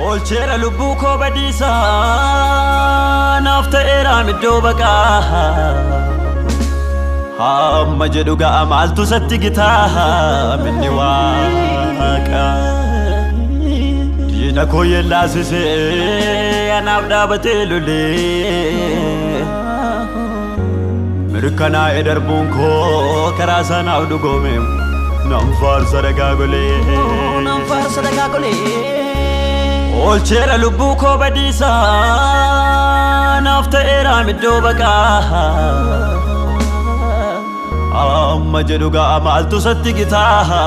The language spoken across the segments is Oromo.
Olchera lubbuu koo badiisa naaf ta'eera middoo baqaa hamma jedhu ga'a maaltu satti gitaa minni waaqa diina koo yellaasisee anaaf dhaabatee lolee mirkanaa'ee darbuun koo karaa sanaaf dhugoome nan faarsa dagaagolee Olchera lubbuu koo badiisa naaf ta'eera middoo baqaa amma jedhu ga'a maaltu satti gitaa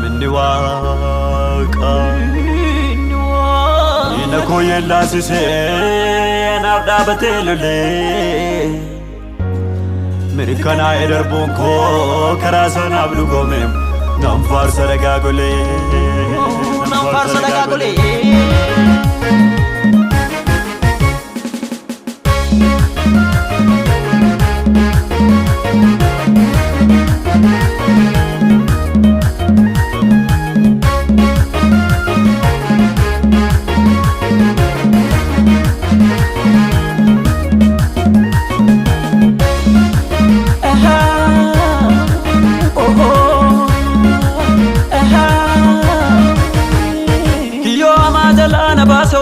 minni waaqa diina koo yellaasisee anaaf dhaabatee lolee mirkanaa'ee darbuun koo karaa sanaaf dhugoome nan faarsa dagaagolee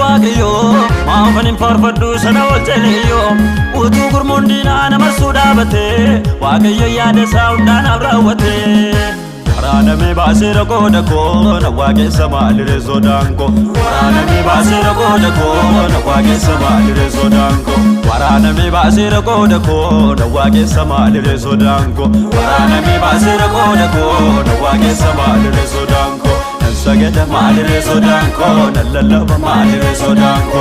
Waaqayyo maafanin farfaddu sana olcheliyo utuu gurmuun diinaa nama suudhaabate Waaqayyo yaada isaa hundaanaaf raawwate waraanamee baaseera qooda koo na waaqessa maaliree sodaan koo waraanamee baaseera qooda koo na waaqessa maaliree sodaan koo waraanamee baaseera qooda koo na waaqessa maaliree sodaan koo waraanamee baaseera qooda koo na waaqessa maaliree sodaan koo Sageda malire sodanko nallaloba malire sodanko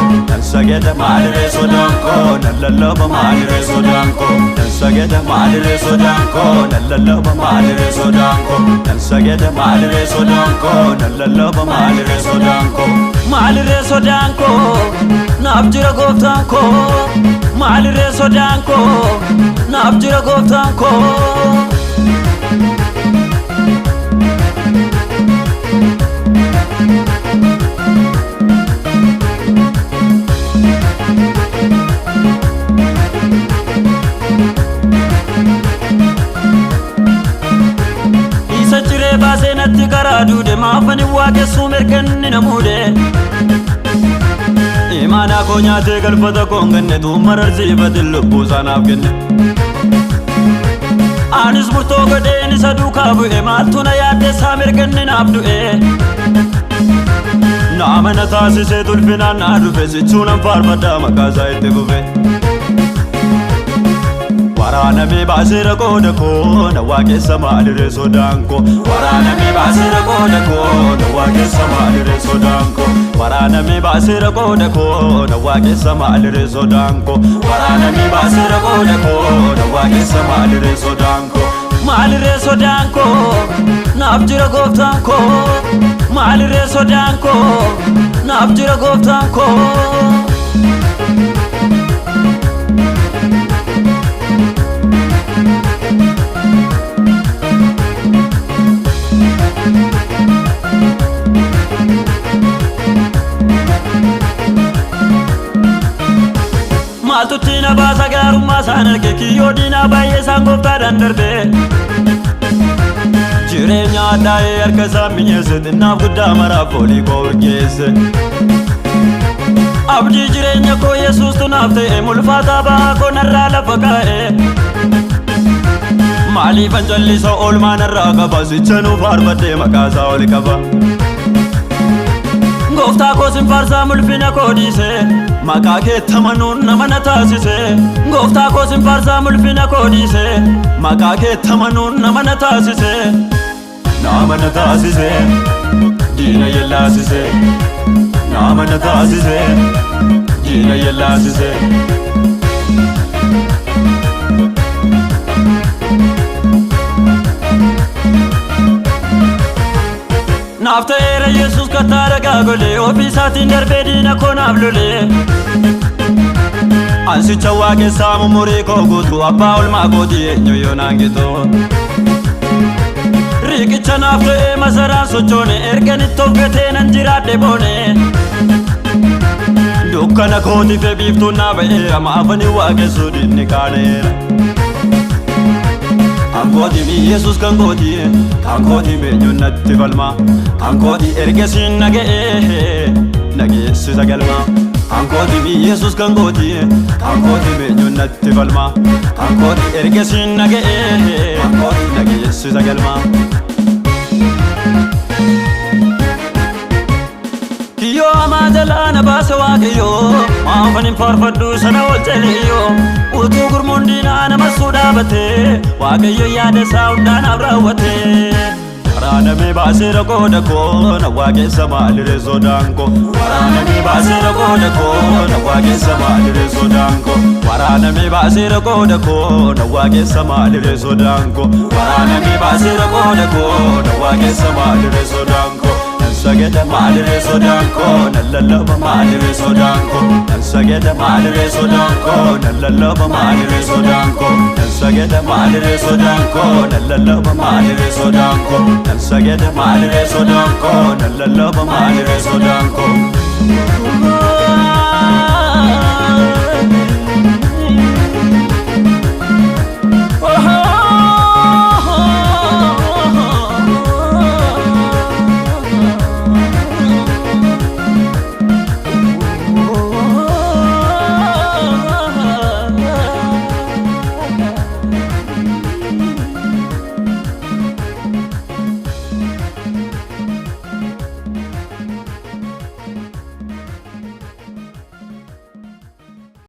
Sageda malire sodanko nallaloba malire sodanko Sageda malire sodanko nallaloba malire sodanko Sageda malire sodanko nallaloba malire sodanko Malire sodanko nabjira goftanko Malire sodanko nabjira goftanko Basenatti karadude maafani waaqessu merkanni namude Imana koo nyaatee galfata koon kenne tuumararsiifate lubbuu sanaaf kenne Anis murtoo godheen isa duukaa bu'e maaltu na yaaddeessaa merkanni naaf du'e Nama na taasisee tulfinaan naa dhufe sichuunan faarfadhaa maqaasaa itti fufe Waraanamee baaseera qooda koo na waaqessa maaliree sodaan koo Waraanamee baaseera qooda koo na waaqessa maaliree sodaan koo Waraanamee baaseera qooda koo na waaqessa maaliree sodaan koo Waraanamee baaseera qooda koo na waaqessa maaliree sodaan koo Maaliree sodaan koo naaf jira gooftaan koo Maaliree sodaan koo naaf jira gooftaan koo Maaltutti na baasa gaarummaa isaan arge kiyyoo diinaa baay'ee isaan gooftaadhaan darbe Jireenya addaa'ee harka isaan minyeesse xinnaaf guddaa maraaf foolii koo urgeesse Abdii jireenya koo Yesuustu naaf ta'e mulfaataa ba'aa koo narraa lafa kaa'e Maaliifan callisa oolmaa narraa qaba sicha nuuf faarfadhee maqaasaa ol qaba Gooftaa koo sin faarsaa mulfina koo dhiise Maqaa keetti amanuun nama na taasise Gooftaa koo sin faarsaa mulfina koo dhiise Maqaa keetti amanuun nama na taasise Nama na taasise Diina yellaasise Nama na taasise Diina yellaasise Naaf ta'eera Yesuus kattaa dagaagolee ofii isaatiin darbee diina koo naaf lolee Ansicha waaqessaa mumurii koo guutuu abbaa olmaa kootii eenyu yoo naangitu Riqicha naaf ta'ee masaraan sochoone ergan itti of gatee nan jiraadhe boone dukkana kooti fe biiftuu naa ba'eera maafani waaqessu dinni kaaneera. Ankooti mi Yesus kankooti meenyuun natti falma ankooti ergesiin nageessisa galma. Ankooti mi Yesus kankooti meenyuun natti falma ankooti ergesiin nageessisa galma. Kiyyoo hamaa jalaa na baase waaqayyoo maafanin faarfadhu sana oolcheleeyyoo utuu gurmuun diinaa namassuu dhaabatee waaqayyo yaada isaa hundaanaaf raawwatee. Waraanamee baasee rakkoodha koo na waaqessa maaliree sodaan koo. Waraanamee baasee rakkoodha koo na waaqessa maaliree sodaan koo. Waraanamee baasee rakkoodha koo na waaqessa maaliree sodaan koo. Waraanamee baasee rakkoodha koo na waaqessa maaliree sodaan koo. Sageda maaliree sodaan koo nan lallaba maaliree sodaan koo. Nan sageda maaliree sodaan koo nan lallaba maaliree sodaan koo. Nan sageda maaliree sodaan koo nan lallaba maaliree sodaan koo. Nan sageda maaliree sodaan koo nan lallaba maaliree sodaan koo.